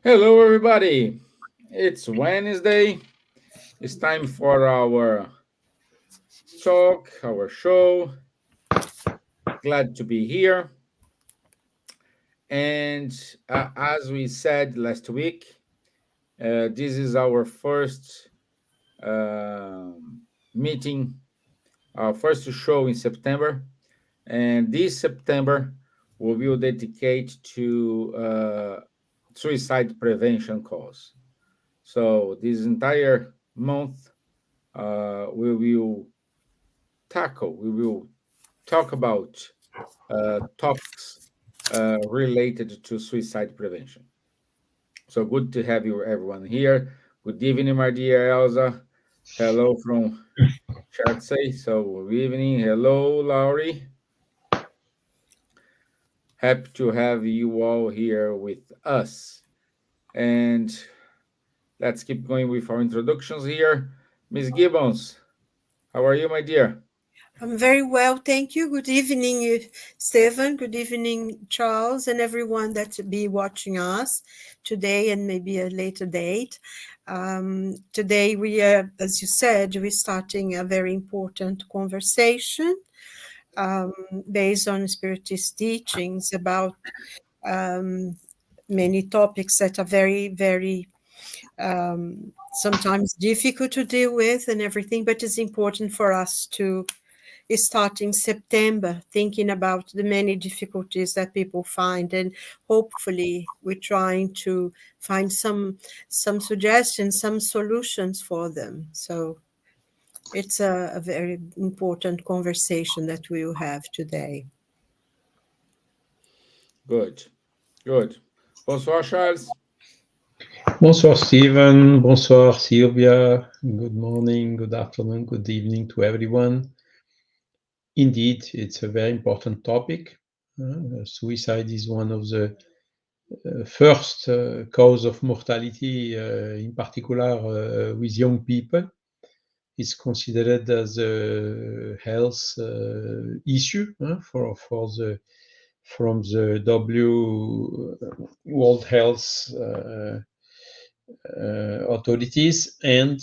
Hello, everybody. It's Wednesday. It's time for our talk, our show. Glad to be here. And as we said last week, this is our first meeting, our first show in September. And this September, we will dedicate to suicide prevention cause. So this entire month, we will talk about topics related to suicide prevention. So good to have you everyone here. Good evening, my dear Elsa. Hello from Chertsey. So good evening. Hello, Laurie. Happy to have you all here with us. And let's keep going with our introductions here. Miss Gibbons, how are you, my dear? I'm very well, thank you. Good evening, Stevan. Good evening, Charles, and everyone that be watching us today and maybe a later date. Today, we are, as you said, we're starting a very important conversation um, based on Spiritist teachings about um, many topics that are very, very sometimes difficult to deal with and everything, but it's important for us to starting September, thinking about the many difficulties that people find, and hopefully we're trying to find some suggestions, some solutions for them. So it's a very important conversation that we will have today. Good, good. Bonsoir, Charles. Bonsoir, Steven. Bonsoir, Silvia. Good morning, good afternoon, good evening to everyone. Indeed, it's a very important topic. Suicide is one of the first cause of mortality, in particular with young people. It's considered as a health issue for the from the World Health authorities. And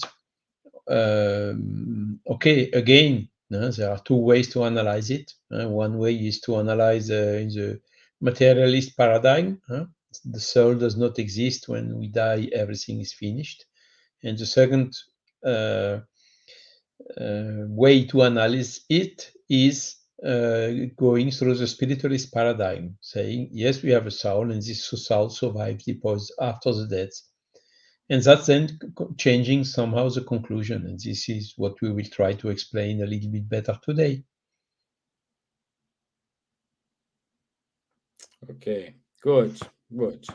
okay, again, there are two ways to analyze it. One way is to analyze in the materialist paradigm. The soul does not exist. When we die, everything is finished. And the second way to analyze it is going through the spiritualist paradigm, saying, yes, we have a soul, and this soul survives after the death. And that's then changing somehow the conclusion. And this is what we will try to explain a little bit better today. Okay, good, good.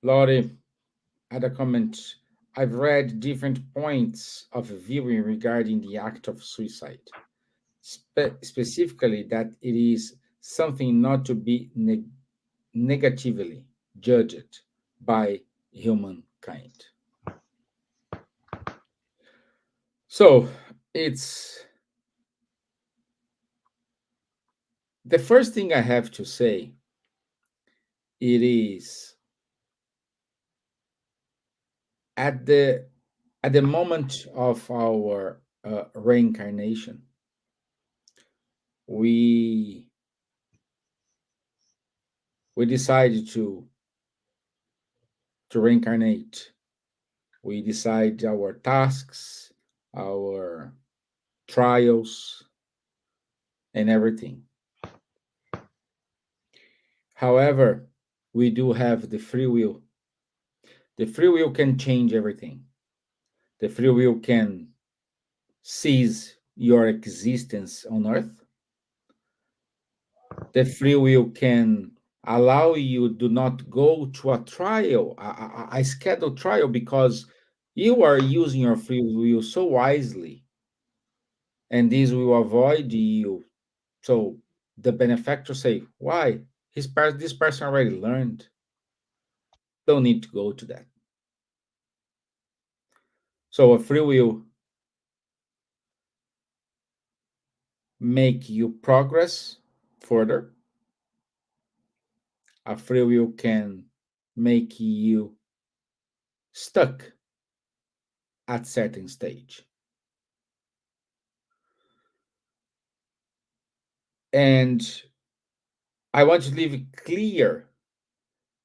Laurie had a comment. I've read different points of viewing regarding the act of suicide, specifically that it is something not to be negatively judged by humankind. So it's the first thing I have to say. It is at the moment of our reincarnation, we we decide to reincarnate. We decide our tasks, our trials, and everything. However, we do have the free will. The free will can change everything. The free will can cease your existence on earth. The free will can allow you do not go to a trial, a scheduled trial, because you are using your free will so wisely, and this will avoid you. So the benefactor say, why? This person already learned. Don't need to go to that. So a free will make you progress further, A free will can make you stuck at certain stage. And I want to leave it clear,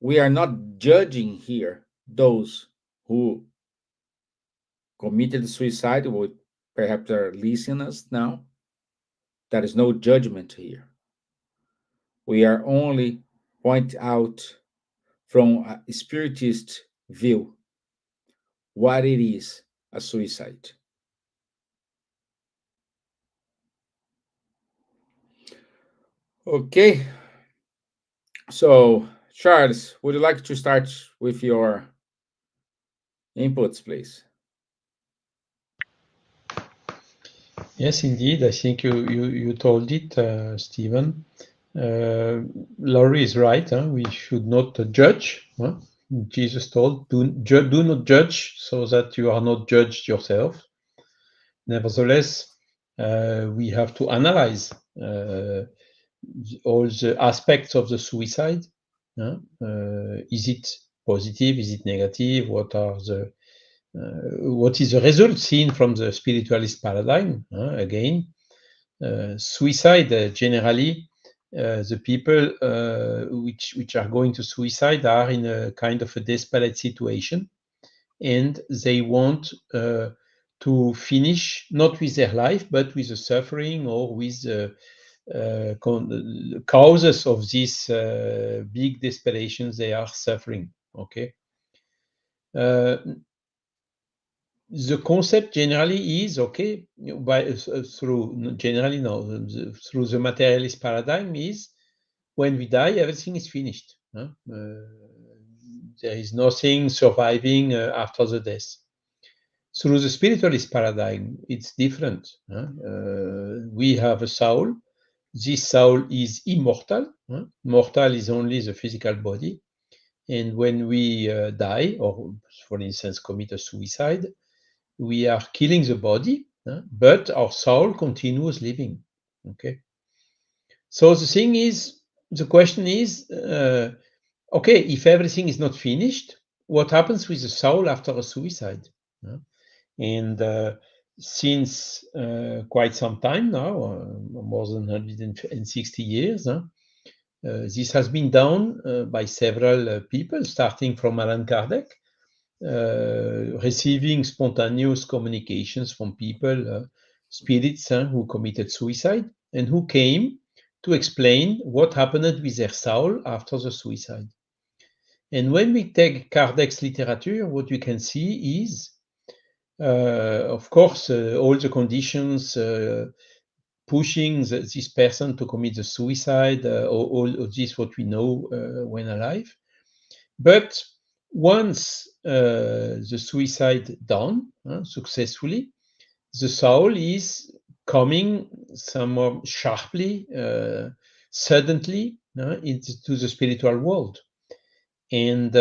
we are not judging here those who committed suicide, or perhaps are listening us now. There is no judgment here. We are only point out from a spiritist view what it is a suicide. Okay, so Charles, would you like to start with your inputs, please? Yes, indeed. I think you told it, Stevan. Laurie is right. We should not judge. Jesus told, do not judge so that you are not judged yourself. Nevertheless, we have to analyze all the aspects of the suicide. Is it positive? Is it negative? What is the result seen from the spiritualist paradigm? Again, suicide generally, the people which are going to suicide are in a kind of a desperate situation, and they want to finish not with their life but with the suffering or with the causes of this big desperations they are suffering. Okay. The concept generally is okay through generally no through the materialist paradigm is when we die everything is finished. There is nothing surviving after the death. Through the spiritualist paradigm, it's different. We have a soul. This soul is immortal. Mortal is only the physical body. And when we die, or for instance, commit a suicide, we are killing the body, but our soul continues living. Okay. So the question is, okay, if everything is not finished, what happens with the soul after a suicide? And since quite some time now, more than 160 years, this has been done by several people, starting from Allan Kardec, receiving spontaneous communications from people, spirits who committed suicide and who came to explain what happened with their soul after the suicide. And when we take Kardec's literature, what we can see is, of course, all the conditions pushing this person to commit the suicide, all of this what we know when alive. But once the suicide done successfully, the soul is coming somewhat sharply, suddenly into the spiritual world. And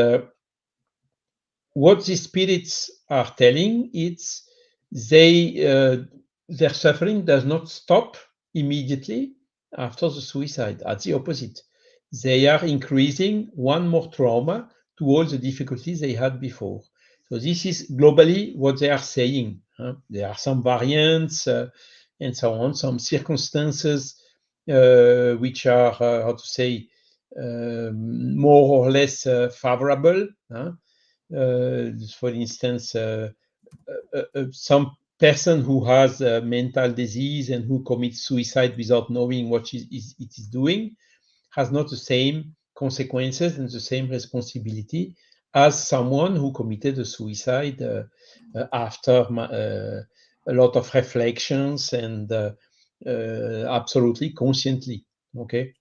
what the spirits are telling, it's their suffering does not stop immediately after the suicide. At the opposite, they are increasing one more trauma to all the difficulties they had before. So this is globally what they are saying. There are some variants and so on, some circumstances which are, how to say, more or less favorable. For instance, some person who has a mental disease and who commits suicide without knowing what it is doing has not the same consequences and the same responsibility as someone who committed a suicide after a lot of reflections and absolutely consciently. Okay,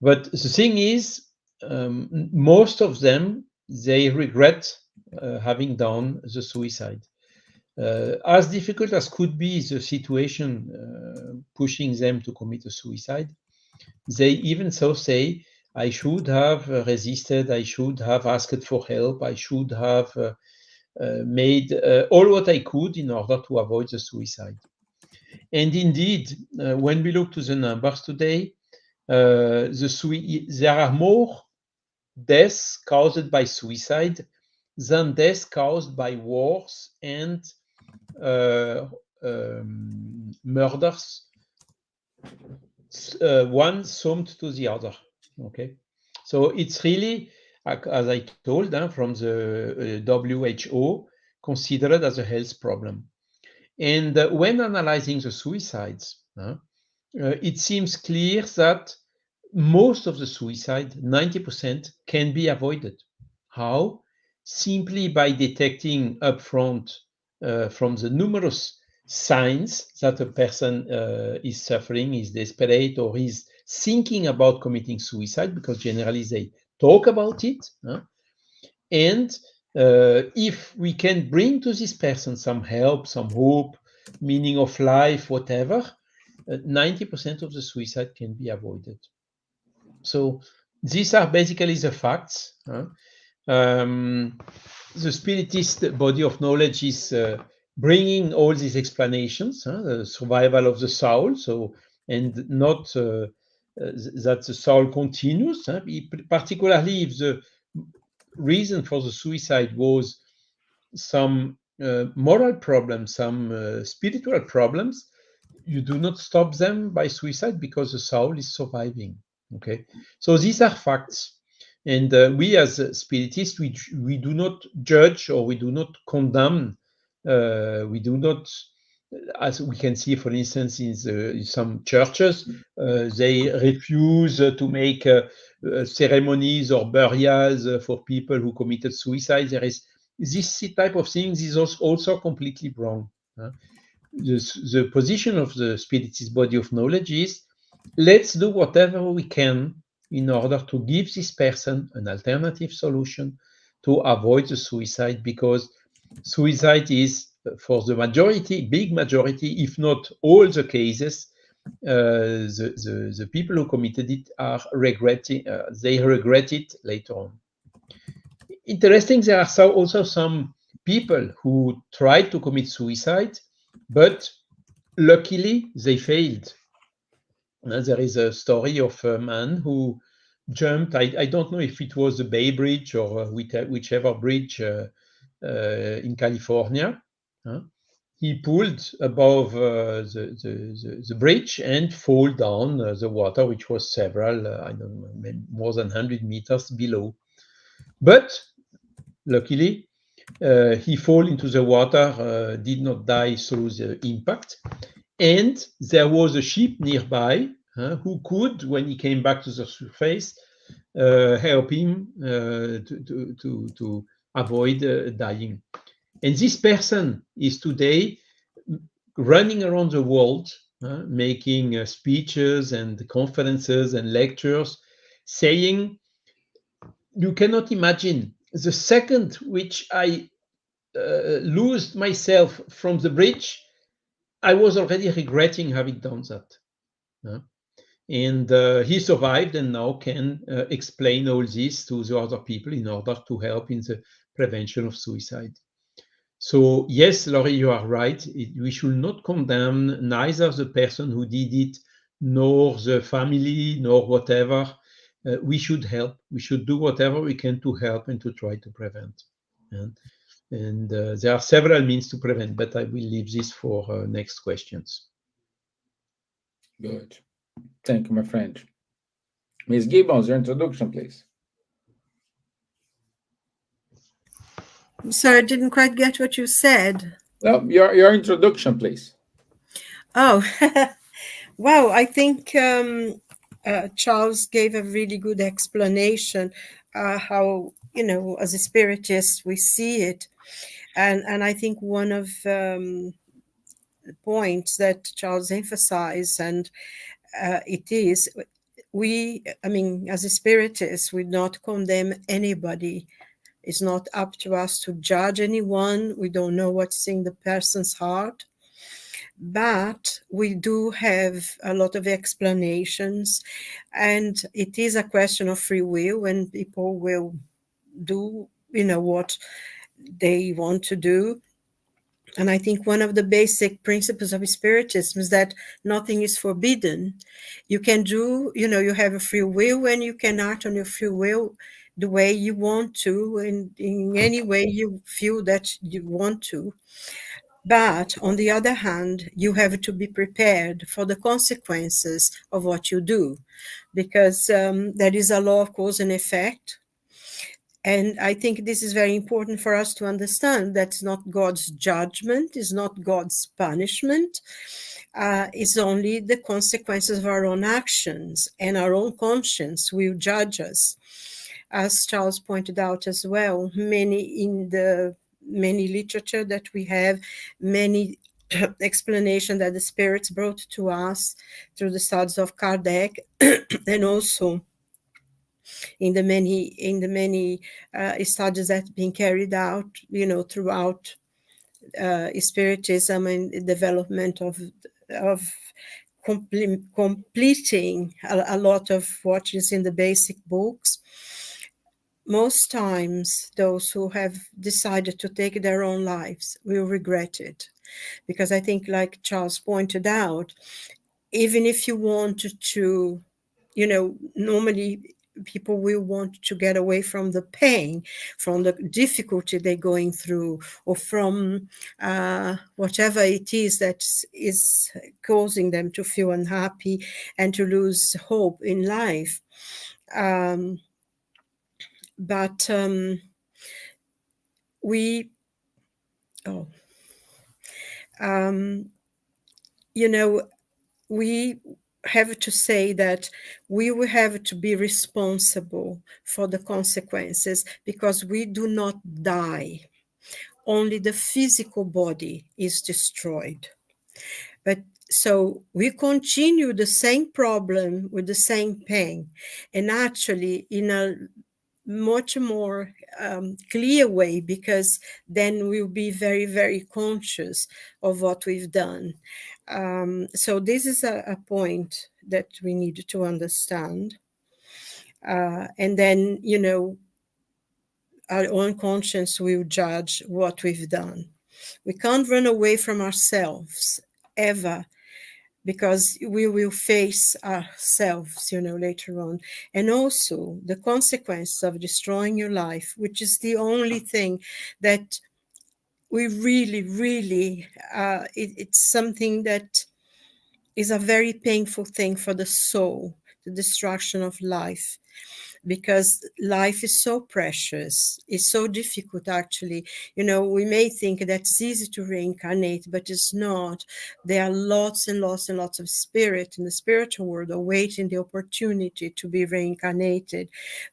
but the thing is, most of them, they regret having done the suicide. As difficult as could be the situation pushing them to commit a suicide, they even so say, I should have resisted, I should have asked for help, I should have made all what I could in order to avoid the suicide. And indeed, when we look to the numbers today, there are more deaths caused by suicide than deaths caused by wars and murders, one summed to the other. Okay, so it's really, as I told, from the WHO, considered as a health problem. And when analyzing the suicides, it seems clear that most of the suicide, 90%, can be avoided. How? Simply by detecting upfront from the numerous signs that a person is suffering, is desperate, or is thinking about committing suicide, because generally they talk about it. And if we can bring to this person some help, some hope, meaning of life, whatever, 90% of the suicide can be avoided. So these are basically the facts. The Spiritist body of knowledge is bringing all these explanations, the survival of the soul, so, and not that the soul continues, particularly if the reason for the suicide was some moral problems, some spiritual problems. You do not stop them by suicide because the soul is surviving. Okay, so these are facts, and we as spiritists, we do not judge or we do not condemn. We do not, as we can see, for instance, in some churches, they refuse to make ceremonies or burials for people who committed suicide. There is this type of things is also completely wrong. The position of the Spiritist body of knowledge is, let's do whatever we can in order to give this person an alternative solution to avoid the suicide, because suicide is, for the majority, big majority, if not all the cases, the people who committed it are regretting, they regret it later on. Interesting, there are also some people who tried to commit suicide, but luckily they failed. There is a story of a man who jumped, I don't know if it was the Bay Bridge or whichever bridge in California. He pulled above the bridge and fall down the water, which was several, I don't know, more than 100 meters below. But luckily, he fell into the water, did not die through the impact. And there was a ship nearby who could, when he came back to the surface, help him to avoid dying. And this person is today running around the world, making speeches and conferences and lectures, saying, you cannot imagine, the second which I loosed myself from the bridge, I was already regretting having done that. And he survived and now can explain all this to the other people in order to help in the prevention of suicide. So yes, Laurie, you are right. We should not condemn neither the person who did it, nor the family, nor whatever. We should help. We should do whatever we can to help and to try to prevent. And there are several means to prevent, but I will leave this for next questions. Good. Thank you, my friend. Ms. Gibbons, your introduction, please. So I didn't quite get what you said. No, your introduction, please. Oh, wow. I think Charles gave a really good explanation how, as a spiritist, we see it. And I think one of the points that Charles emphasized, and it is, as a spiritist, we not condemn anybody. It's not up to us to judge anyone. We don't know what's in the person's heart. But we do have a lot of explanations. And it is a question of free will, when people will do, what they want to do. And I think one of the basic principles of Spiritism is that nothing is forbidden. You can do, you have a free will, and you can act on your free will the way you want to, and in any way you feel that you want to. But on the other hand, you have to be prepared for the consequences of what you do, because there is a law of cause and effect. And I think this is very important for us to understand. That's not God's judgment, it's not God's punishment. It's only the consequences of our own actions, and our own conscience will judge us. As Charles pointed out as well, many literature that we have, many explanation that the spirits brought to us through the studies of Kardec, and also in the many studies that have been carried out, throughout Spiritism and the development of completing a lot of what is in the basic books. Most times, those who have decided to take their own lives will regret it. Because I think, like Charles pointed out, even if you want to, normally people will want to get away from the pain, from the difficulty they're going through, or from whatever it is that is causing them to feel unhappy and to lose hope in life. But we, oh, you know, we have to say that we will have to be responsible for the consequences, because we do not die. Only the physical body is destroyed. But so we continue the same problem with the same pain, and actually in a much more clear way, because then we'll be very, very conscious of what we've done. So this is a point that we need to understand. And then, our own conscience will judge what we've done. We can't run away from ourselves ever, because we will face ourselves, later on. And also the consequence of destroying your life, which is the only thing that we really, really, it's something that is a very painful thing for the soul, the destruction of life. Because life is so precious, it's so difficult, actually. We may think that it's easy to reincarnate, but it's not. There are lots and lots and lots of spirit in the spiritual world awaiting the opportunity to be reincarnated,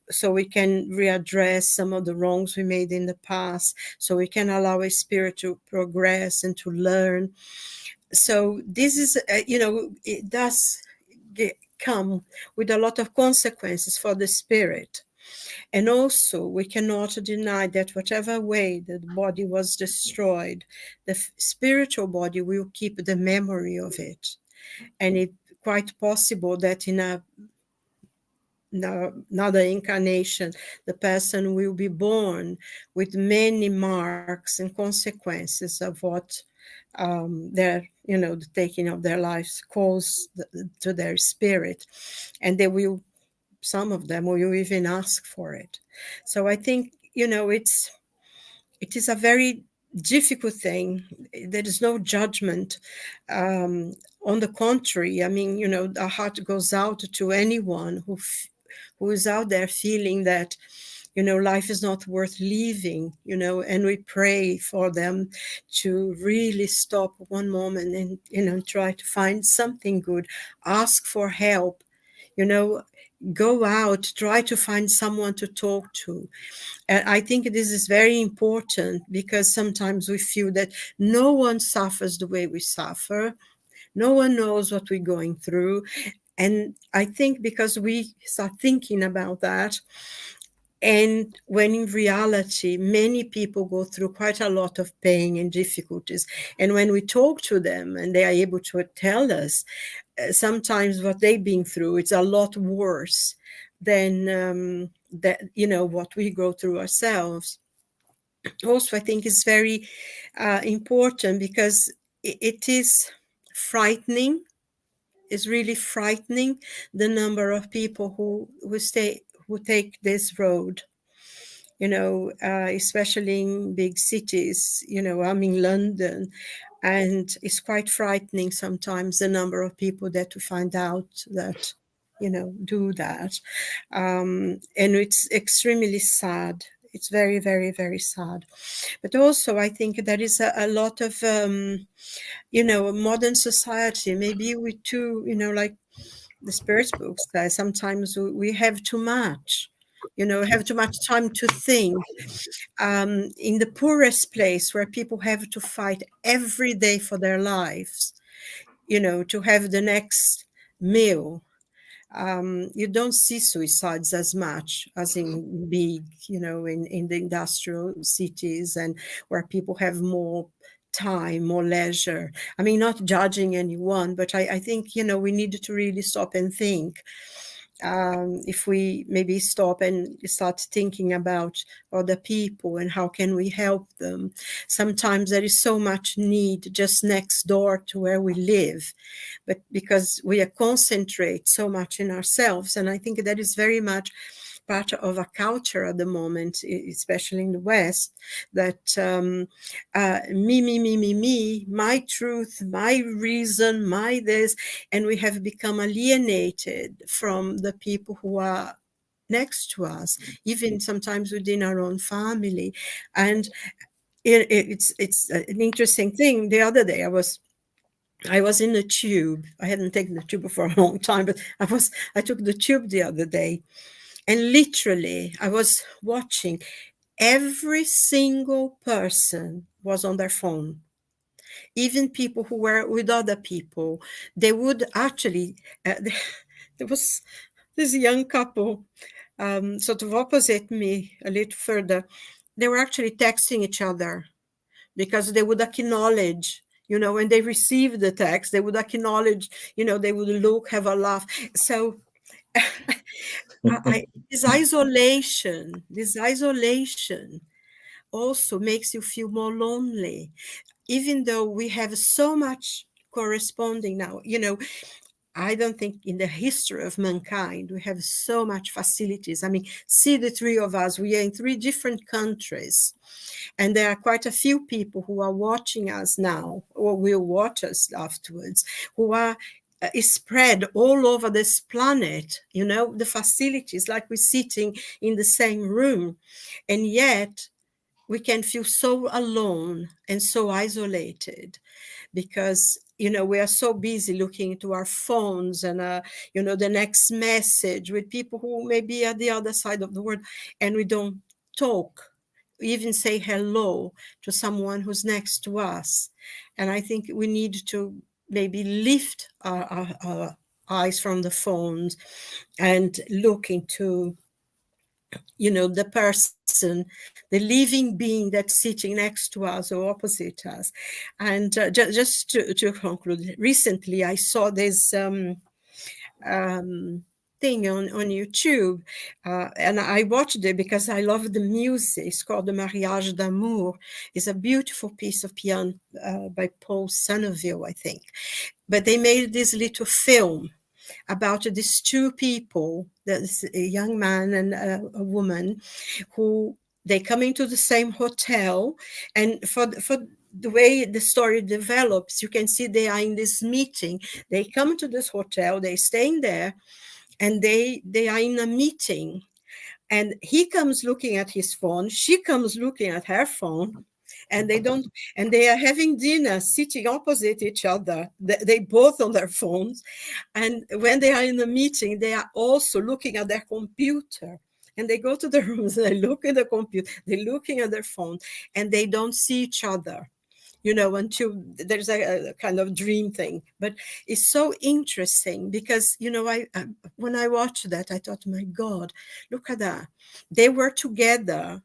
so we can readdress some of the wrongs we made in the past, so we can allow a spirit to progress and to learn. So this is, it does come with a lot of consequences for the spirit. And also, we cannot deny that whatever way the body was destroyed, the spiritual body will keep the memory of it. And it's quite possible that in another incarnation, the person will be born with many marks and consequences of what the taking of their lives caused to their spirit. And some of them will even ask for it. So I think, it is a very difficult thing. There is no judgment. On the contrary, I mean, our heart goes out to anyone who is out there feeling that, life is not worth living, and we pray for them to really stop one moment and, try to find something good, ask for help, go out, try to find someone to talk to. And I think this is very important, because sometimes we feel that no one suffers the way we suffer. No one knows what we're going through. And I think because we start thinking about that, and when in reality, many people go through quite a lot of pain and difficulties. And when we talk to them and they are able to tell us, sometimes what they've been through, it's a lot worse than what we go through ourselves. Also, I think it's very important, because it is frightening. It's really frightening, the number of people who take this road. especially in big cities. I'm in London, and it's quite frightening sometimes the number of people that we find out that, do that. And it's extremely sad. It's very, very, very sad. But also, I think there is a lot of, modern society. Maybe we too, like the Spirit books say, sometimes we have too much, have too much time to think. In the poorest place where people have to fight every day for their lives, to have the next meal. You don't see suicides as much as in big, in the industrial cities, and where people have more time, more leisure. I mean, not judging anyone, but I think, we need to really stop and think. If we maybe stop and start thinking about other people and how can we help them. Sometimes there is so much need just next door to where we live, but because we are concentrate so much in ourselves. And I think that is very much part of a culture at the moment, especially in the West, that me, my truth, my reason, my this, and we have become alienated from the people who are next to us, even sometimes within our own family. And it's an interesting thing. The other day I was in the tube. I hadn't taken the tube for a long time, but I took the tube the other day. And literally, I was watching. Every single person was on their phone. Even people who were with other people. They would actually, there was this young couple, sort of opposite me a little further. They were actually texting each other because they would acknowledge, when they received the text, they would acknowledge, they would look, have a laugh. So this isolation also makes you feel more lonely, even though we have so much corresponding now. I don't think in the history of mankind we have so much facilities. I mean, see the three of us, we are in 3 different countries, and there are quite a few people who are watching us now or will watch us afterwards, who are is spread all over this planet. The facilities, like we're sitting in the same room, and yet we can feel so alone and so isolated because we are so busy looking into our phones and the next message with people who may be at the other side of the world, and we don't talk, even say hello to someone who's next to us. And I think we need to maybe lift our eyes from the phones and look into the person, the living being that's sitting next to us or opposite us. And just to conclude, recently I saw this thing on YouTube, and I watched it because I love the music. It's called the Mariage d'Amour. It's a beautiful piece of piano by Paul Sonneville, I think. But they made this little film about these 2 people, there's a young man and a woman, who they come into the same hotel, and for the way the story develops, you can see they are in this meeting. They come to this hotel, they staying there, and they are in a meeting, and he comes looking at his phone, she comes looking at her phone, and they are having dinner sitting opposite each other. They both on their phones, and when they are in a meeting, they are also looking at their computer. And they go to the rooms, they look at the computer, they're looking at their phone, and they don't see each other, until there's a kind of dream thing. But it's so interesting because, I when I watched that, I thought, my God, look at that. They were together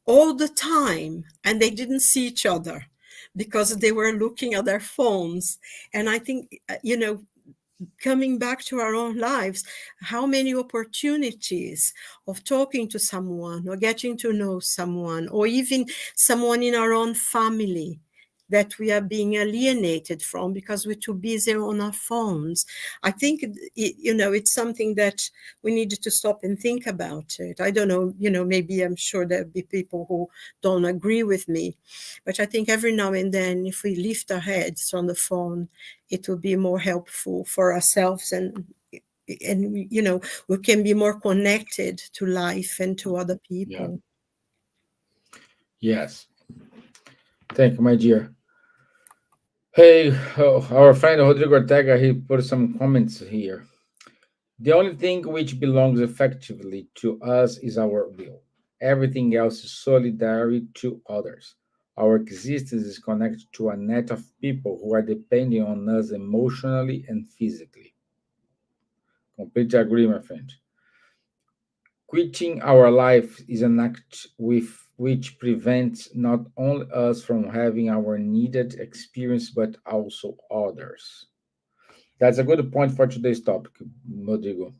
all the time, and they didn't see each other because they were looking at their phones. And I think, coming back to our own lives, how many opportunities of talking to someone or getting to know someone, or even someone in our own family, that we are being alienated from because we're too busy on our phones. I think it's something that we need to stop and think about it. I don't know, maybe I'm sure there'll be people who don't agree with me, but I think every now and then, if we lift our heads from the phone, it will be more helpful for ourselves, and we can be more connected to life and to other Yeah. people. Yes. Thank you, my dear. Hey, our friend Rodrigo Ortega, he put some comments here. The only thing which belongs effectively to us is our will. Everything else is solidary to others. Our existence is connected to a net of people who are depending on us emotionally and physically. Completely agree, my friend. Quitting our life is an act which prevents not only us from having our needed experience, but also others. That's a good point for today's topic, Rodrigo.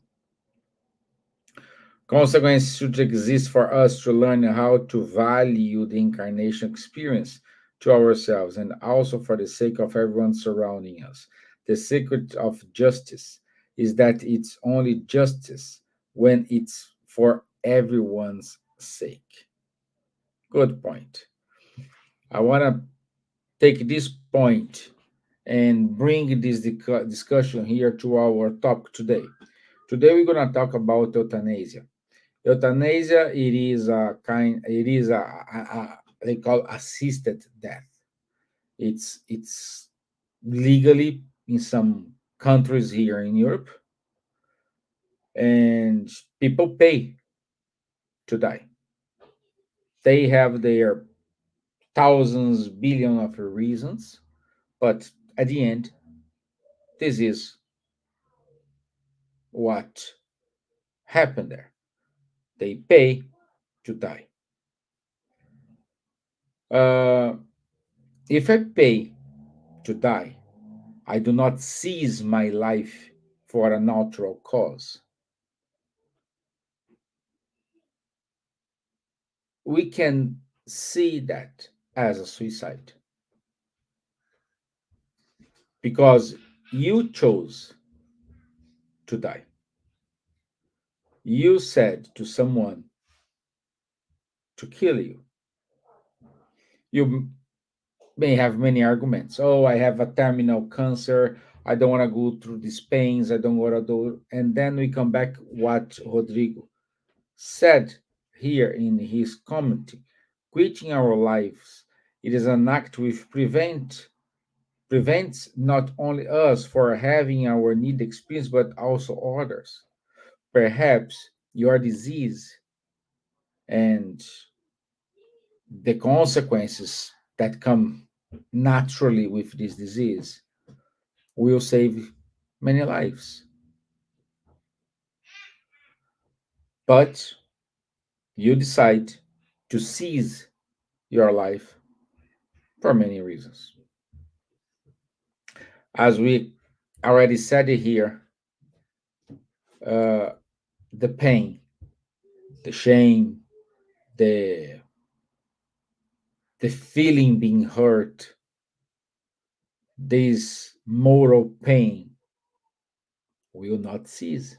Consequences should exist for us to learn how to value the incarnation experience to ourselves and also for the sake of everyone surrounding us. The secret of justice is that it's only justice when it's for everyone's sake. Good point. I want to take this point and bring this discussion here to our topic today. Today we're going to talk about euthanasia. Euthanasia, it is they call assisted death. It's legally in some countries here in Europe, and people pay to die. They have their thousands, billion of reasons, but at the end, this is what happened there. They pay to die. Uh, if I pay to die, I do not seize my life for a natural cause. We can see that as a suicide because you chose to die. You said to someone to kill you. You may have many arguments. Oh, I have a terminal cancer. I don't want to go through these pains. I don't want to do. And then we come back what Rodrigo said here in his commenting. Quitting our lives, it is an act which prevents not only us for having our need experience, but also others. Perhaps your disease and the consequences that come naturally with this disease will save many lives. But you decide to seize your life for many reasons. As we already said it here, uh, the pain, the shame, the the feeling being hurt, this moral pain will not cease.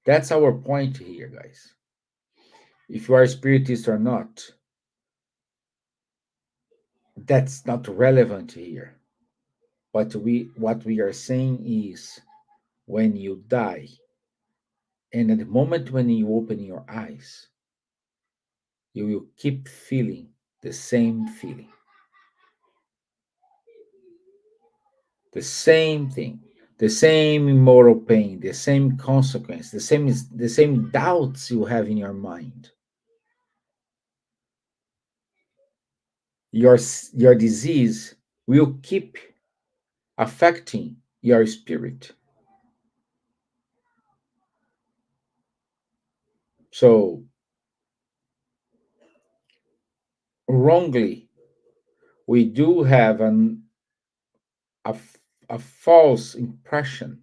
That's our point here, guys. If you are a spiritist or not, that's not relevant here. But what we are saying is when you die, and at the moment when you open your eyes, you will keep feeling the same feeling, the same thing, the same immoral pain, the same consequence, the same doubts you have in your mind. Your disease will keep affecting your spirit. So wrongly, we do have a, a false impression,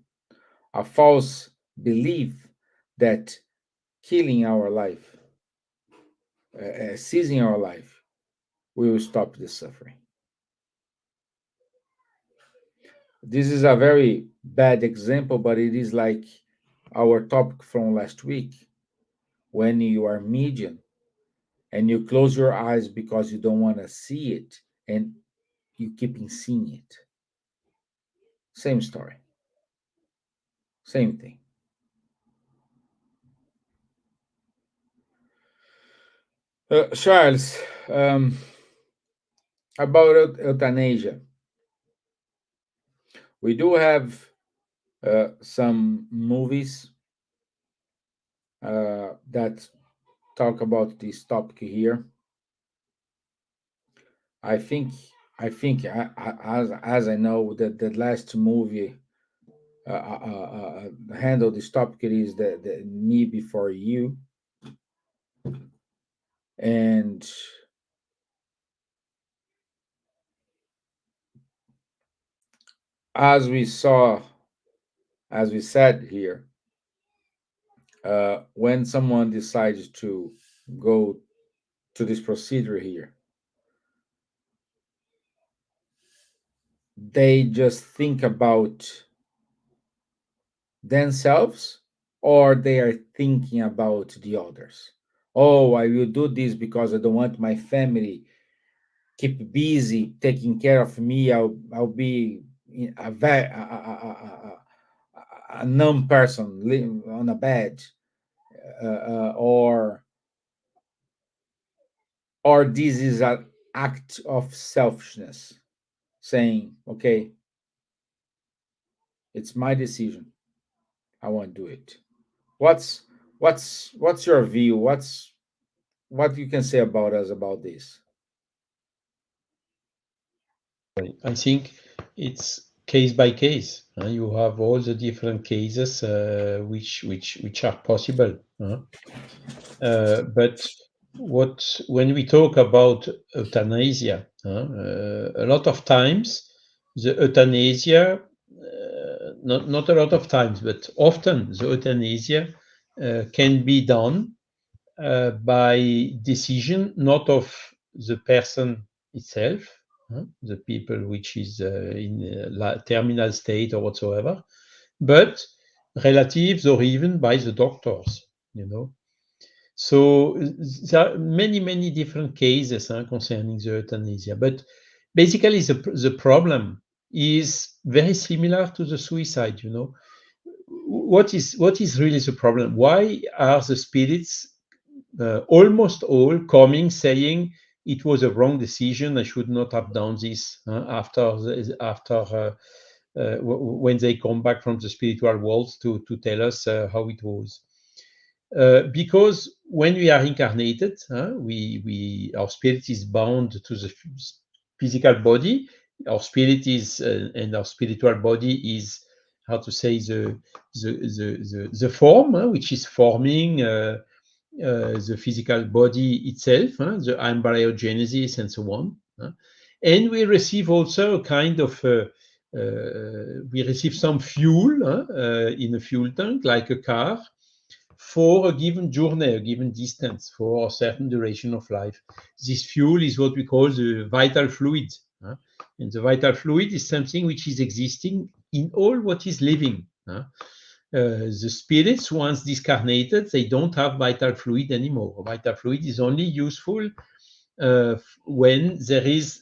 a false belief that killing our life, seizing our life, we will stop the suffering. This is a very bad example, but it is like our topic from last week. When you are medium and you close your eyes because you don't want to see it, and you keep seeing it. Same story, same thing. Charles, about euthanasia, we do have some movies that talk about this topic here. I think as I know that the last movie handle this topic is the Me Before You, and as we saw, as we said here, when someone decides to go to this procedure here, they just think about themselves, or they are thinking about the others. Oh, I will do this because I don't want my family keep busy taking care of me. I'll be a numb person on a bed, or this is an act of selfishness, saying, okay, it's my decision, I want to do it. What's your view? What you can say about us about this? I think it's case by case. You have all the different cases which are possible. But when we talk about euthanasia, a lot of times the euthanasia, not a lot of times, but often the euthanasia can be done by decision not of the person itself, the people which is in terminal state or whatsoever, but relatives or even by the doctors, you know. So there are many different cases concerning the euthanasia, but basically the problem is very similar to the suicide, you know. What is really the problem? Why are the spirits almost all coming saying it was a wrong decision, I should not have done this when they come back from the spiritual world to tell us how it was? Because when we are incarnated, our spirit is bound to the physical body. Our spirit is and our spiritual body is, how to say, the form which is forming the physical body itself, the embryogenesis and so on. And we receive also a kind of we receive some fuel in a fuel tank, like a car, for a given journey, a given distance, for a certain duration of life. This fuel is what we call the vital fluid. And the vital fluid is something which is existing in all what is living. The spirits, once discarnated, they don't have vital fluid anymore. Vital fluid is only useful when there is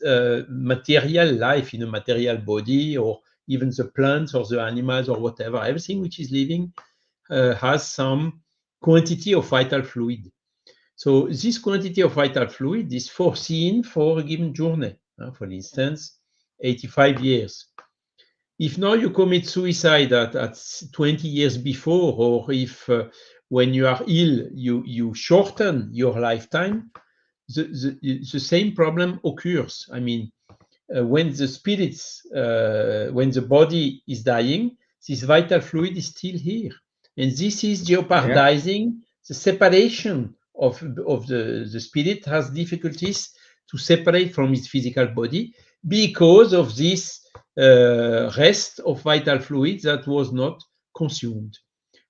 material life in a material body, or even the plants or the animals or whatever. Everything which is living has some quantity of vital fluid. So this quantity of vital fluid is foreseen for a given journey. For instance, 85 years. If now you commit suicide at 20 years before, or if when you are ill, you shorten your lifetime, the same problem occurs. I mean, when the spirits, when the body is dying, this vital fluid is still here. And this is Yeah. jeopardizing the separation of the spirit, has difficulties to separate from its physical body because of this rest of vital fluid that was not consumed.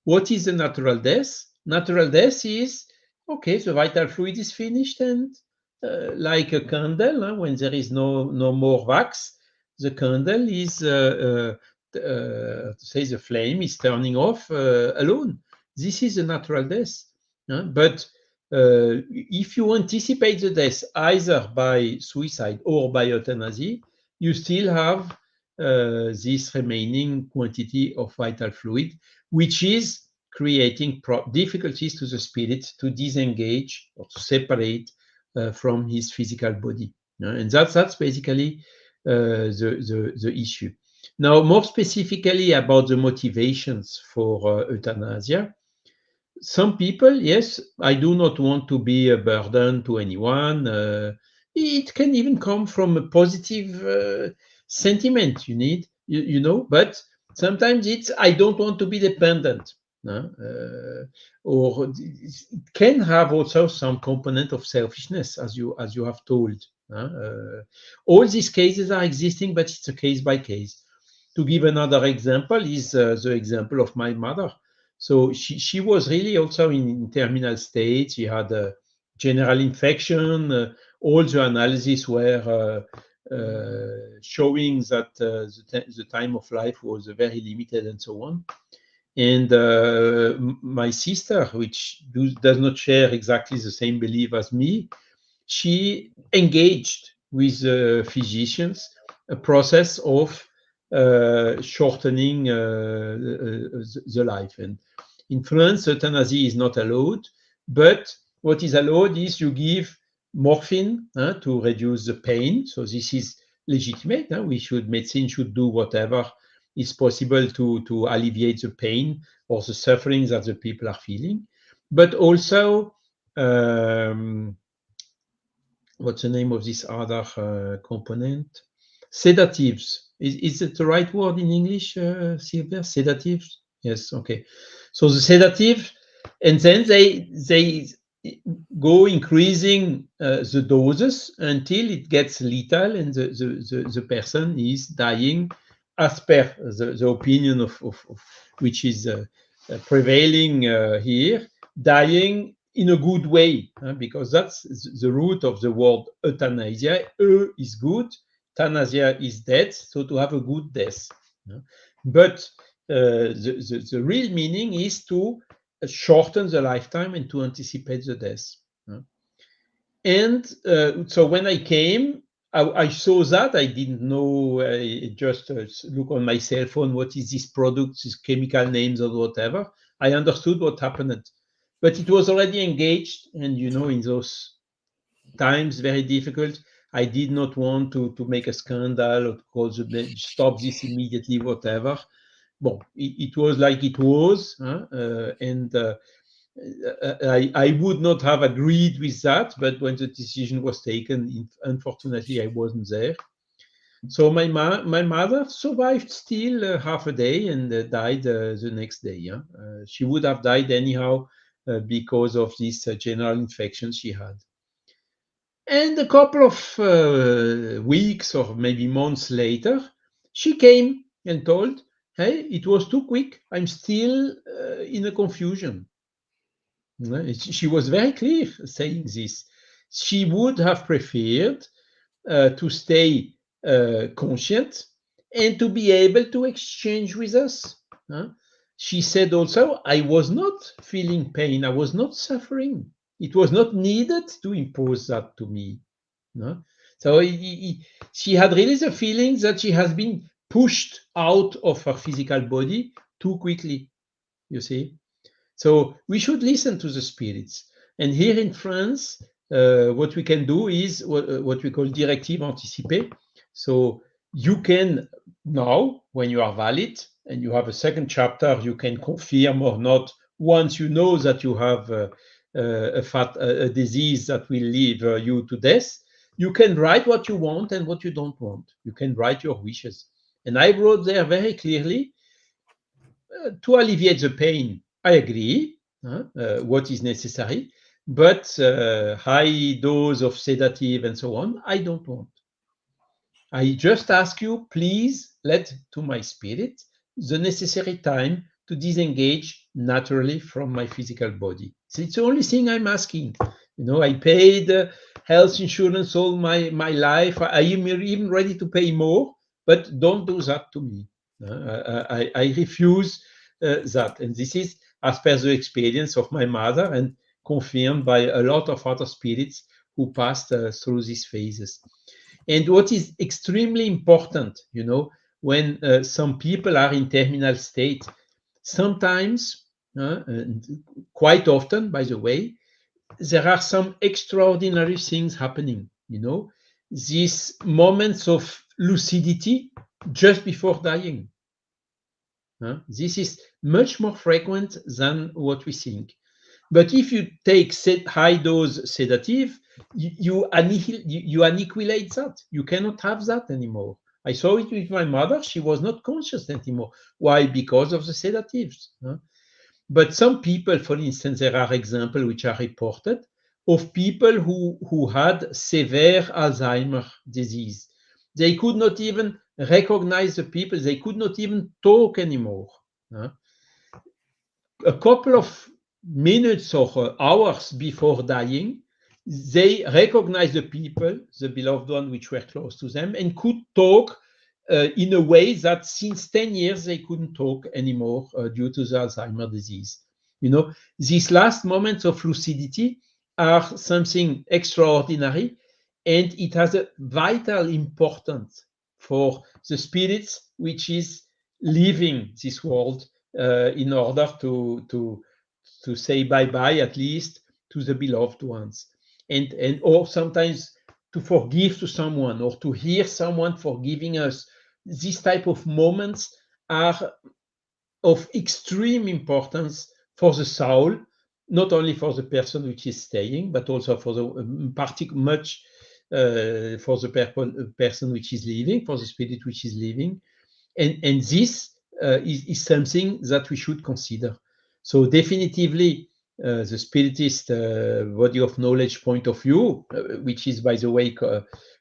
What is the natural death? Natural death is, okay, the vital fluid is finished, and like a candle, when there is no more wax, the candle is say the flame is turning off alone. This is a natural death. But if you anticipate the death either by suicide or by euthanasia, you still have this remaining quantity of vital fluid, which is creating difficulties to the spirit to disengage or to separate from his physical body. And that's basically the issue. Now, more specifically about the motivations for euthanasia, some people, yes, I do not want to be a burden to anyone. It can even come from a positive sentiment you need, but sometimes it's I don't want to be dependent. Or it can have also some component of selfishness, as you have told. All these cases are existing, but it's a case by case. To give another example is the example of my mother. So she was really also in terminal state. She had a general infection. All the analyses were showing that the time of life was very limited and so on. And my sister, which does not share exactly the same belief as me, she engaged with physicians a process of shortening the life. And in France, euthanasia is not allowed, but what is allowed is you give morphine to reduce the pain. So this is legitimate. Medicine should do whatever is possible to alleviate the pain or the suffering that the people are feeling. But also, what's the name of this other component? Sedatives. Is it the right word in English, Silvia? Sedatives? Yes, okay. So the sedative, and then they go increasing the doses until it gets lethal and the person is dying as per the opinion of which is prevailing here, dying in a good way, because that's the root of the word euthanasia. Is good, euthanasia is death, so to have a good death. But the real meaning is to shorten the lifetime and to anticipate the death. And so when I came, I saw that. I didn't know. I just look on my cell phone. What is this product? These chemical names or whatever. I understood what happened, but it was already engaged. And in those times, very difficult. I did not want to make a scandal or to call stop this immediately, whatever. Well, it was like it was, and I would not have agreed with that, but when the decision was taken, unfortunately, I wasn't there. So my mother survived still half a day and died the next day. She would have died anyhow because of this general infection she had. And a couple of weeks or maybe months later, she came and told, hey, it was too quick. I'm still in a confusion. She was very clear saying this. She would have preferred to stay conscient and to be able to exchange with us. She said also, I was not feeling pain. I was not suffering. It was not needed to impose that to me. So she had really the feeling that she has been pushed out of her physical body too quickly, you see. So we should listen to the spirits. And here in France, what we can do is what we call directive anticipée. So you can now, when you are valid and you have a second chapter, you can confirm or not. Once you know that you have a disease that will leave you to death, you can write what you want and what you don't want. You can write your wishes. And I wrote there very clearly, to alleviate the pain, I agree, what is necessary, but high dose of sedative and so on, I don't want. I just ask you, please let to my spirit the necessary time to disengage naturally from my physical body. So it's the only thing I'm asking. I paid health insurance all my life. I am even ready to pay more, but don't do that to me. I refuse that. And this is as per the experience of my mother and confirmed by a lot of other spirits who passed through these phases. And what is extremely important, when some people are in terminal state, sometimes, and quite often, by the way, there are some extraordinary things happening, these moments of lucidity just before dying. This is much more frequent than what we think. But if you take high dose sedative, you annihilate that. You cannot have that anymore. I saw it with my mother. She was not conscious anymore. Why? Because of the sedatives. But some people, for instance, there are examples which are reported of people who had severe Alzheimer disease. They could not even recognize the people. They could not even talk anymore. A couple of minutes or hours before dying, they recognized the people, the beloved one which were close to them, and could talk in a way that since 10 years they couldn't talk anymore due to the Alzheimer disease. These last moments of lucidity are something extraordinary, and it has a vital importance for the spirits which is leaving this world in order to say bye bye at least to the beloved ones, and or sometimes to forgive to someone or to hear someone forgiving us. These type of moments are of extreme importance for the soul, not only for the person which is staying, but also for the much for the person which is leaving, for the spirit which is leaving. And this is something that we should consider. So definitively, the Spiritist body of knowledge point of view, which is, by the way,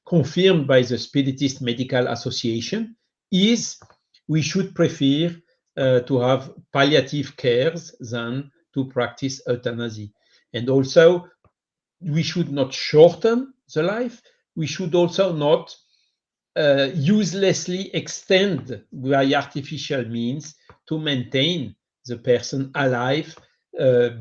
confirmed by the Spiritist Medical Association, is we should prefer to have palliative cares than to practice euthanasia. And also, we should not shorten the life. We should also not uselessly extend by artificial means to maintain the person alive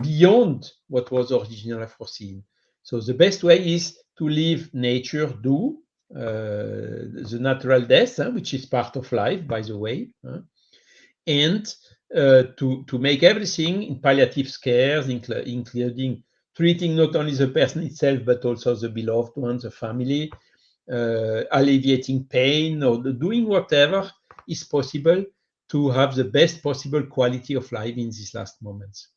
beyond what was originally foreseen. So the best way is to leave nature do the natural death, which is part of life, by the way, and to make everything in palliative care, including treating not only the person itself, but also the beloved ones, the family, alleviating pain, or doing whatever is possible to have the best possible quality of life in these last moments.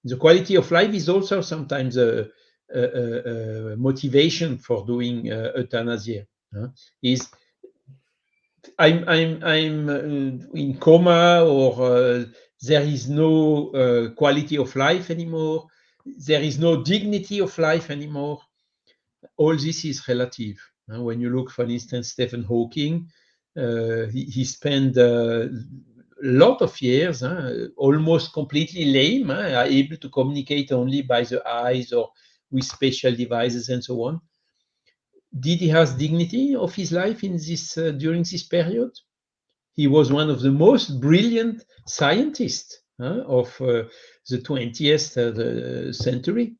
The quality of life is also sometimes a motivation for doing euthanasia. Is I'm in coma, or there is no quality of life anymore. There is no dignity of life anymore. All this is relative. When you look, for instance, Stephen Hawking, he spent a lot of years almost completely lame, able to communicate only by the eyes or with special devices and so on. Did he have dignity of his life in this during this period? He was one of the most brilliant scientists of the 20th century.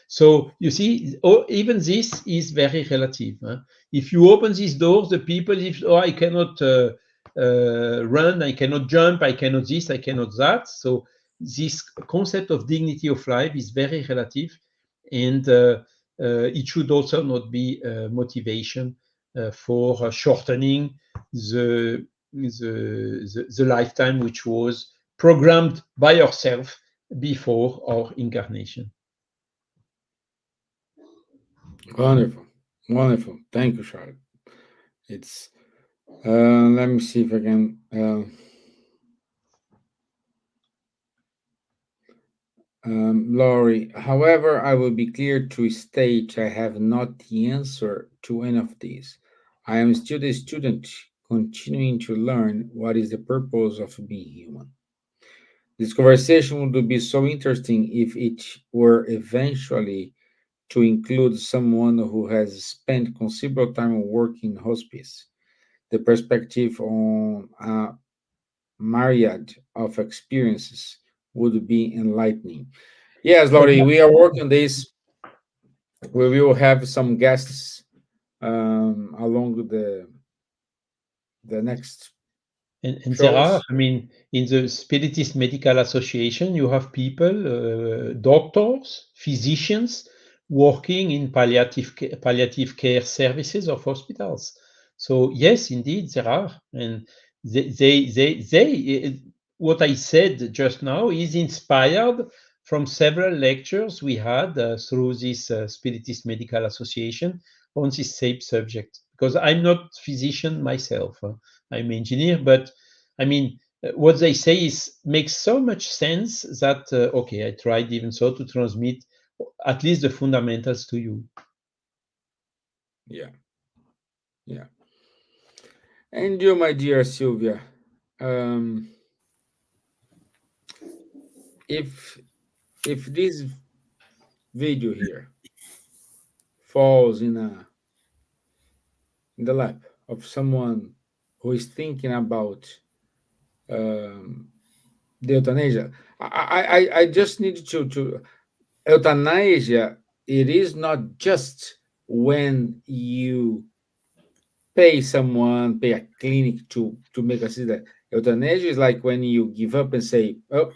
So you see, even this is very relative. If you open these doors, the people, I cannot run, I cannot jump, I cannot this, I cannot that. So this concept of dignity of life is very relative, and it should also not be motivation for shortening the lifetime which was programmed by ourselves before our incarnation. Wonderful, wonderful. Thank you, Charlotte. It's let me see if I can. Laurie, however, I will be clear to state I have not the answer to any of these. I am still a student continuing to learn what is the purpose of being human. This conversation would be so interesting if it were eventually to include someone who has spent considerable time working in hospice. The perspective on myriad of experiences would be enlightening. Yes, Laurie, we are working on this. We will have some guests along the next And there are, shows. I mean, in the Spiritist Medical Association, you have people, doctors, physicians, working in palliative care services of hospitals. So yes, indeed, there are, and what I said just now is inspired from several lectures we had through this Spiritist Medical Association on this same subject. Because I'm not physician myself. I'm engineer, but I mean, what they say is makes so much sense that okay, I tried even so to transmit at least the fundamentals to you. Yeah, yeah. And you, my dear Silvia, um, if this video here falls in the lap of someone who is thinking about um, the euthanasia, I just need to euthanasia. It is not just when you pay someone, pay a clinic to make a decision. Euthanasia is like when you give up and say, "Oh,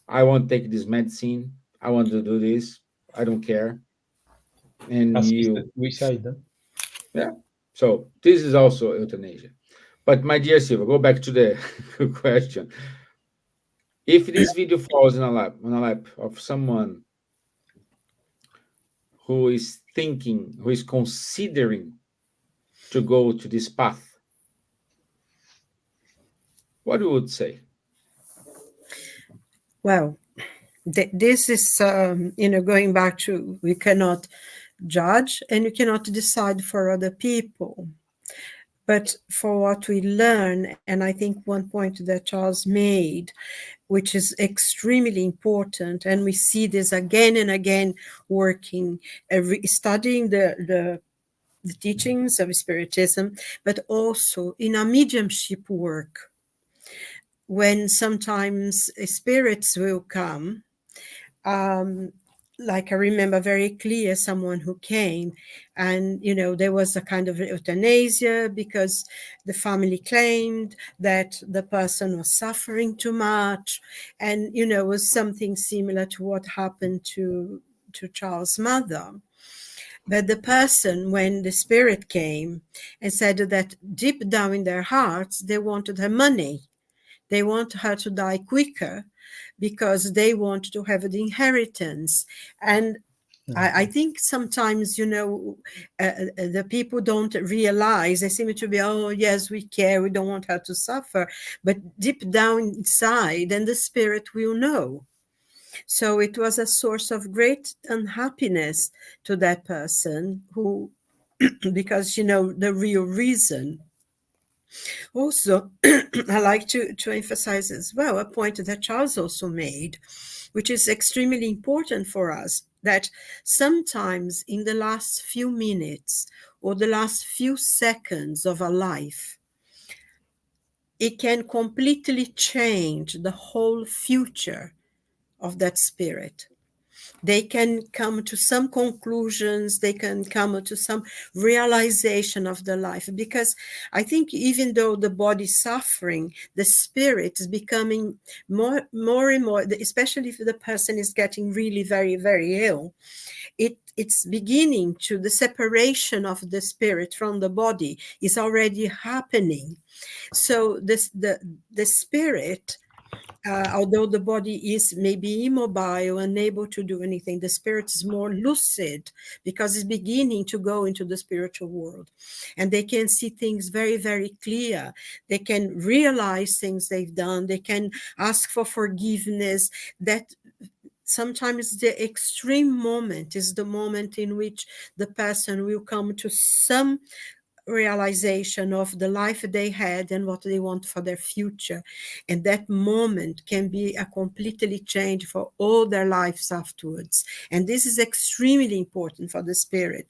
I won't take this medicine. I want to do this. I don't care." And Assisted you, suicide. Huh? yeah. So this is also euthanasia. But my dear Silva, go back to the question. If this video falls in a lap on a lap of someone who is thinking, who is considering to go to this path, what you would say? Well, this is, going back to, we cannot judge and you cannot decide for other people. But for what we learn, and I think one point that Charles made, which is extremely important, and we see this again and again working, studying the teachings of Spiritism, but also in our mediumship work, when sometimes spirits will come. Um, like I remember very clear someone who came, and there was a kind of euthanasia because the family claimed that the person was suffering too much, and it was something similar to what happened to Charles' mother. But the person, when the spirit came and said that deep down in their hearts they wanted her money, they want her to die quicker because they want to have the inheritance. And I think sometimes, the people don't realize, they seem to be, oh, yes, we care, we don't want her to suffer. But deep down inside, and the spirit will know. So it was a source of great unhappiness to that person who, because, the real reason. Also, I like to emphasize as well a point that Charles also made, which is extremely important for us, that sometimes in the last few minutes or the last few seconds of a life, it can completely change the whole future of that spirit. They can come to some conclusions, they can come to some realization of the life, because I think even though the body is suffering, the spirit is becoming more and more, especially if the person is getting really very, very ill. It's beginning to, the separation of the spirit from the body is already happening. So the spirit, although the body is maybe immobile, unable to do anything, the spirit is more lucid because it's beginning to go into the spiritual world. And they can see things very, very clear. They can realize things they've done. They can ask for forgiveness. That sometimes the extreme moment is the moment in which the person will come to some realization of the life they had and what they want for their future. And that moment can be a completely change for all their lives afterwards. And this is extremely important for the spirit.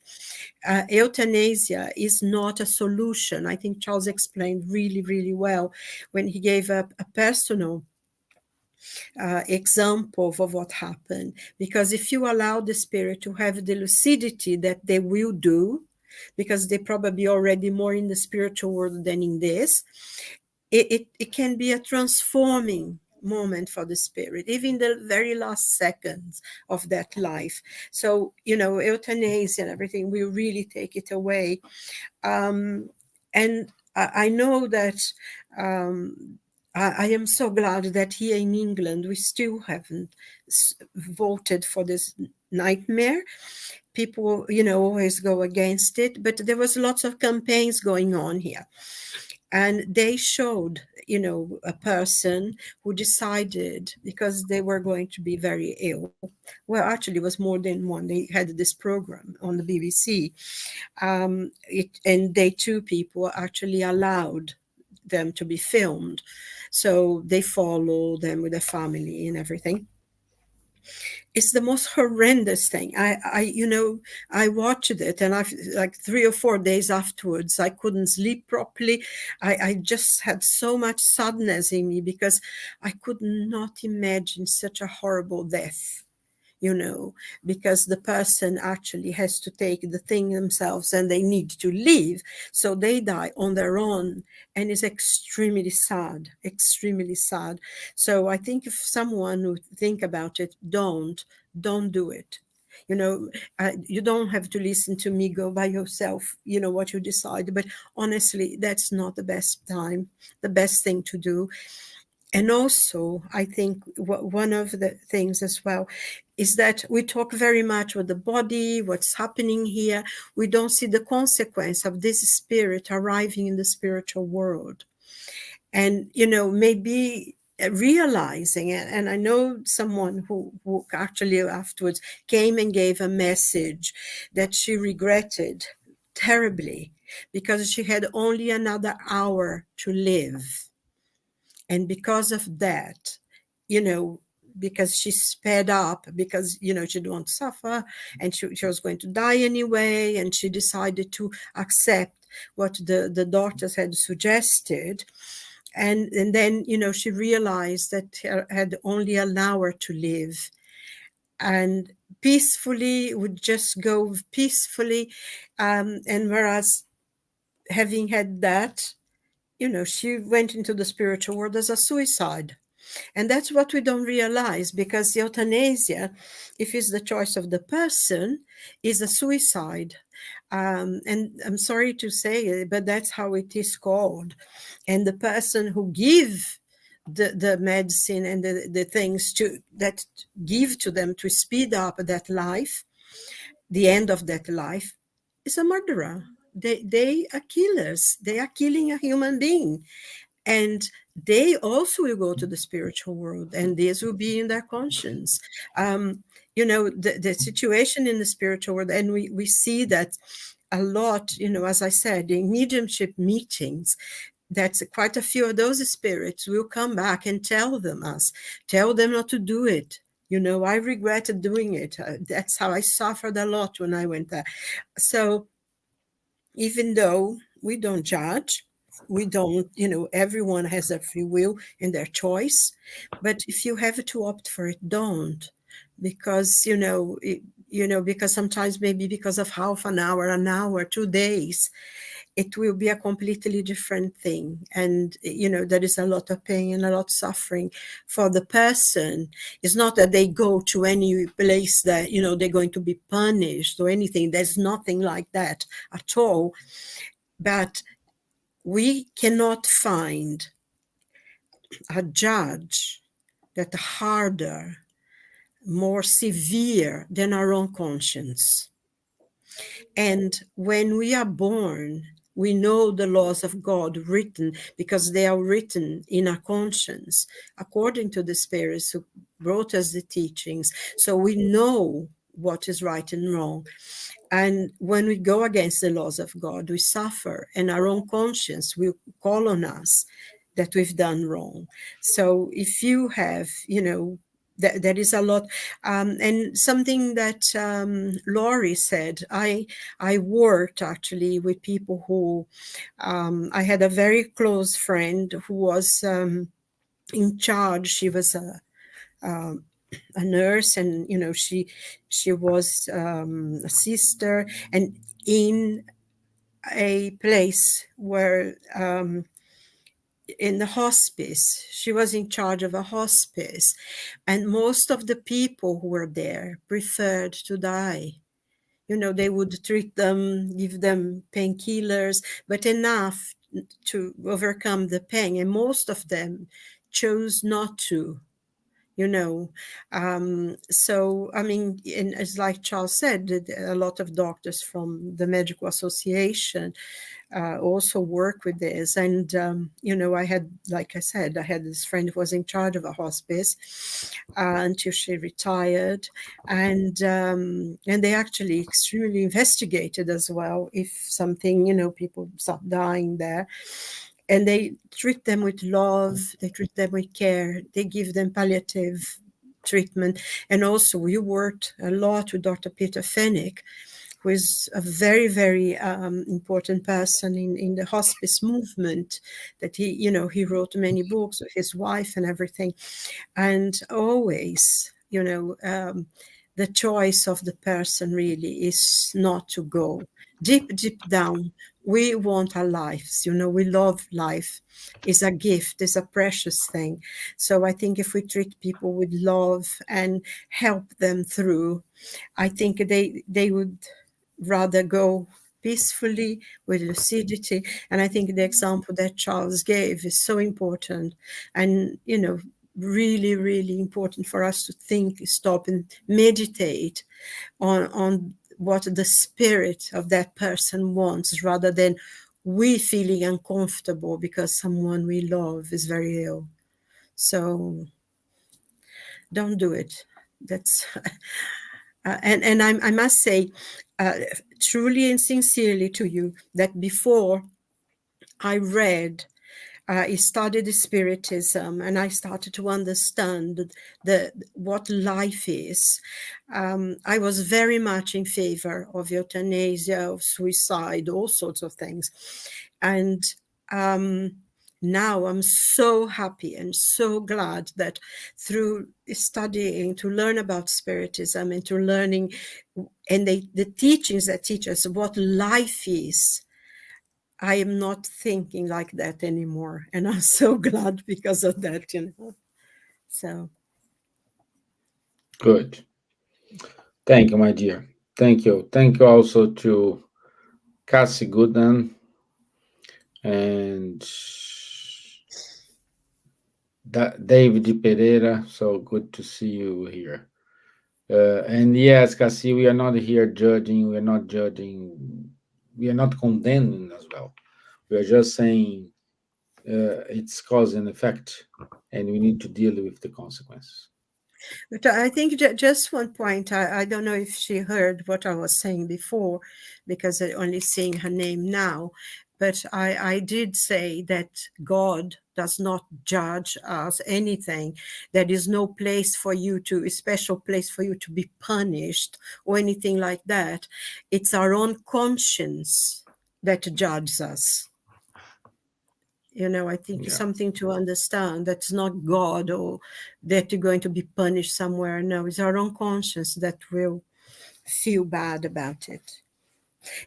Euthanasia is not a solution. I think Charles explained really, really well when he gave up a personal example of what happened. Because if you allow the spirit to have the lucidity that they will do, because they probably already more in the spiritual world than in this, it can be a transforming moment for the spirit, even the very last seconds of that life. So, euthanasia and everything will really take it away. And I know that I am so glad that here in England we still haven't voted for this nightmare. People, always go against it, but there was lots of campaigns going on here. And they showed, a person who decided, because they were going to be very ill. Well, actually, it was more than one. They had this program on the BBC. And they two people actually allowed them to be filmed. So they follow them with their family and everything. It's the most horrendous thing. I watched it, and I, like 3 or 4 days afterwards, I couldn't sleep properly. I just had so much sadness in me because I could not imagine such a horrible death. Because the person actually has to take the thing themselves and they need to leave. So they die on their own, and it's extremely sad, extremely sad. So I think if someone would think about it, don't do it. You don't have to listen to me, go by yourself, what you decide. But honestly, that's not the best time, the best thing to do. And also, I think one of the things as well is that we talk very much with the body, what's happening here. We don't see the consequence of this spirit arriving in the spiritual world. And, maybe realizing it. And I know someone who actually afterwards came and gave a message that she regretted terribly because she had only another hour to live. And because of that, because she sped up, because, she didn't want to suffer, and she was going to die anyway, and she decided to accept what the doctors had suggested. And then, she realized that she had only an hour to live. And peacefully, would just go peacefully. And whereas having had that, she went into the spiritual world as a suicide. And that's what we don't realize, because euthanasia, if it's the choice of the person, is a suicide. And I'm sorry to say it, but that's how it is called. And the person who give the medicine and the things that give to them to speed up that life, the end of that life, is a murderer. They are killers. They are killing a human being. And they also will go to the spiritual world, and this will be in their conscience. The situation in the spiritual world, and we see that a lot, as I said, in mediumship meetings, that quite a few of those spirits will come back and tell them not to do it. I regretted doing it. That's how I suffered a lot when I went there. So even though we don't judge, we don't, everyone has their free will and their choice. But if you have to opt for it, don't. Because, because sometimes maybe because of half an hour, 2 days, it will be a completely different thing. And, there is a lot of pain and a lot of suffering for the person. It's not that they go to any place that, they're going to be punished or anything. There's nothing like that at all. But we cannot find a judge that harder, more severe than our own conscience. And when we are born, we know the laws of God written, because they are written in our conscience, according to the spirits who brought us the teachings. So we know what is right and wrong. And when we go against the laws of God, we suffer, and our own conscience will call on us that we've done wrong. So if you have, that is a lot. And something that Laurie said, I worked actually with people who, I had a very close friend who was in charge. She was a nurse, and she was a sister, and in a place where in the hospice, she was in charge of a hospice, and most of the people who were there preferred to die. They would treat them, give them painkillers, but enough to overcome the pain, and most of them chose not to. So I mean, and as like Charles said, a lot of doctors from the medical association also work with this. And I had, like I said, I had this friend who was in charge of a hospice until she retired, and they actually extremely investigated as well if something, people start dying there. And they treat them with love, they treat them with care, they give them palliative treatment. And also we worked a lot with Dr. Peter Fennick, who is a very, very important person in the hospice movement, that he wrote many books with his wife and everything. And always, the choice of the person really is not to go deep, deep down. We want our lives, we love life. It's a gift, it's a precious thing. So I think if we treat people with love and help them through, I think they would rather go peacefully with lucidity. And I think the example that Charles gave is so important, and really, really important for us to think, stop, and meditate on what the spirit of that person wants, rather than we feeling uncomfortable because someone we love is very ill. So don't do it. That's and I must say, truly and sincerely to you, that before I studied Spiritism, and I started to understand what life is. I was very much in favor of euthanasia, of suicide, all sorts of things. And now I'm so happy and so glad that through studying to learn about Spiritism and to learning, and the teachings that teach us what life is, I am not thinking like that anymore. And I'm so glad because of that, So. Good. Thank you, my dear. Thank you. Thank you also to Cassie Gooden and David Pereira. So good to see you here. And yes, Cassie, we are not here judging. We are not judging. We are not condemning as well. We are just saying it's cause and effect, and we need to deal with the consequences. But I think just one point, I don't know if she heard what I was saying before, because I only seeing her name now, but I did say that God does not judge us anything. There is no place for you a special place for you to be punished or anything like that. It's our own conscience that judges us. I think it's something to understand. That's not God or that you're going to be punished somewhere. No, it's our own conscience that will feel bad about it.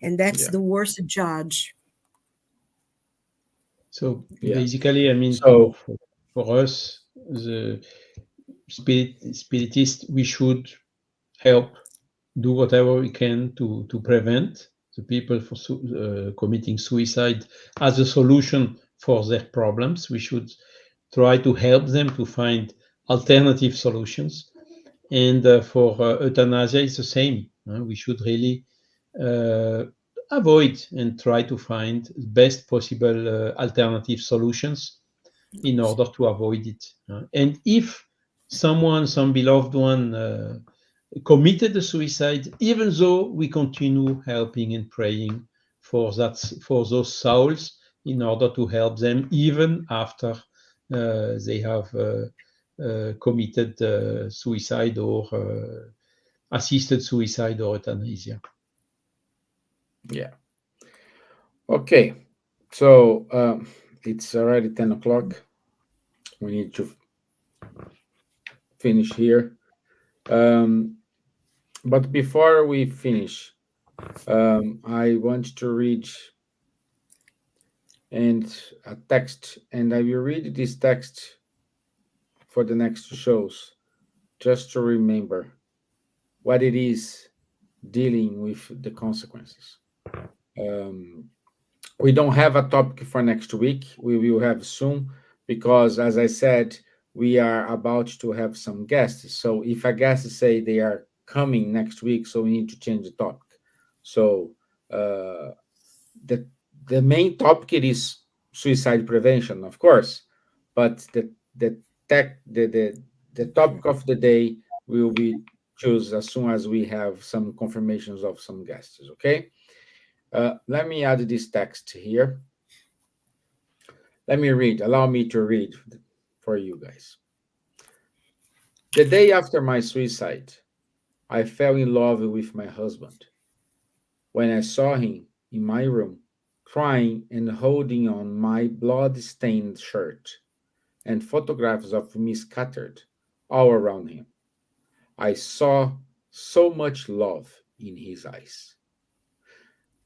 And that's the worst judge. So basically, I mean, for us, the spiritist, we should help do whatever we can to prevent the people for committing suicide as a solution for their problems. We should try to help them to find alternative solutions. And for euthanasia, it's the same. We should really avoid and try to find best possible alternative solutions in order to avoid it. And if some beloved one committed the suicide, even though we continue helping and praying for that, for those souls, in order to help them even after they have committed suicide or assisted suicide or euthanasia. Yeah. Okay. So it's already 10 o'clock. We need to finish here. Um, but before we finish, I want to read and a text, and I will read this text for the next shows, just to remember what it is dealing with the consequences. Um, we don't have a topic for next week. We will have soon because, as I said, we are about to have some guests. So if a guest say they are coming next week, so we need to change the topic. So uh, the the main topic it is suicide prevention, of course, but the tech the topic of the day will be choose as soon as we have some confirmations of some guests. Okay, let me add this text here. Let me read. Allow me to read for you guys. The day after my suicide, I fell in love with my husband. When I saw him in my room, crying and holding on my blood stained shirt, and photographs of me scattered all around him, I saw so much love in his eyes.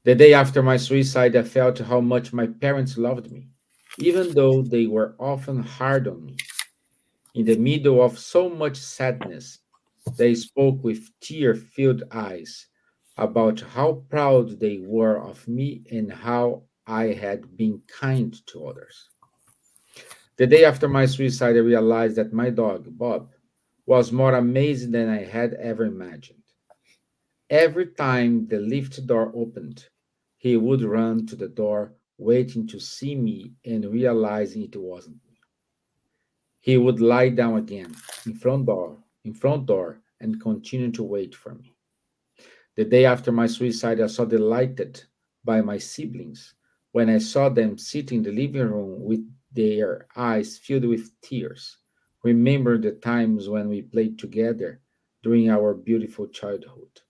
The day after my suicide, I felt how much my parents loved me, even though they were often hard on me. In the middle of so much sadness, they spoke with tear filled eyes about how proud they were of me and how I had been kind to others. The day after my suicide, I realized that my dog, Bob, was more amazing than I had ever imagined. Every time the lift door opened, he would run to the door, waiting to see me and realizing it wasn't me. He would lie down again in front door, and continue to wait for me. The day after my suicide, I saw delighted by my siblings when I saw them sitting in the living room with their eyes filled with tears. Remember the times when we played together during our beautiful childhood.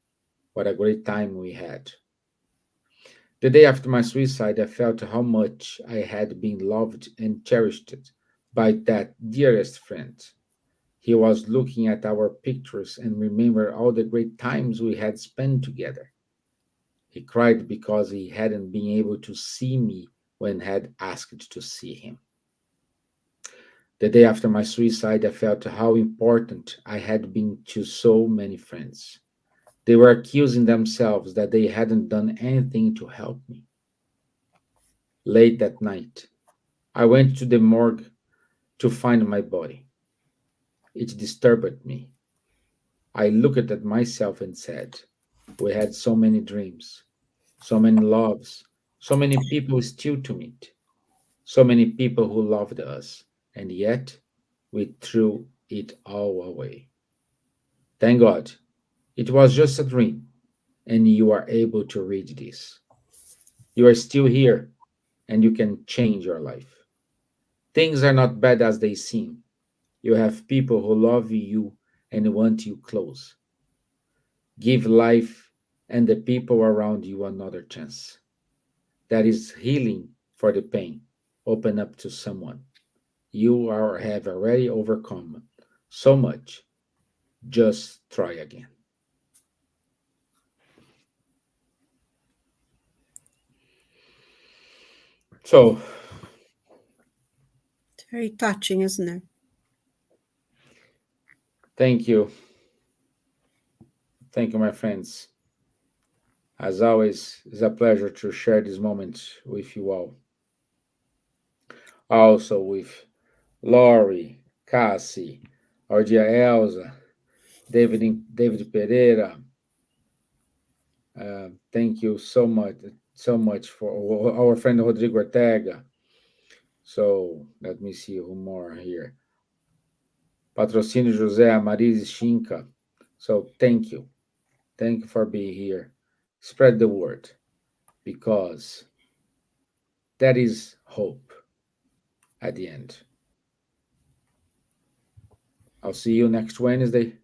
What a great time we had. The day after my suicide, I felt how much I had been loved and cherished by that dearest friend. He was looking at our pictures and remembered all the great times we had spent together. He cried because he hadn't been able to see me when had asked to see him. The day after my suicide, I felt how important I had been to so many friends. They were accusing themselves that they hadn't done anything to help me. Late that night, I went to the morgue to find my body. It disturbed me. I looked at myself and said, we had so many dreams, so many loves, so many people still to meet, so many people who loved us, and yet we threw it all away. Thank God, it was just a dream, and you are able to read this. You are still here, and you can change your life. Things are not bad as they seem. You have people who love you and want you close. Give life and the people around you another chance. That is healing for the pain. Open up to someone. You are, have already overcome so much. Just try again. So, It's very touching, isn't it? thank you. Thank you, my friends. As always, it's a pleasure to share this moment with you all. Also with Laurie, Cassie, our dear Elsa, David Pereira. Thank you so much for our friend Rodrigo Ortega. So let me see who more here. Patrocínio José Amariz Chinca. So thank you. Thank you for being here. Spread the word because that is hope at the end. I'll see you next Wednesday.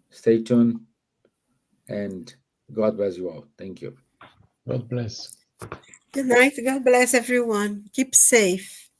Stay tuned and God bless you all. Thank you. God bless. Good night. God bless everyone. Keep safe.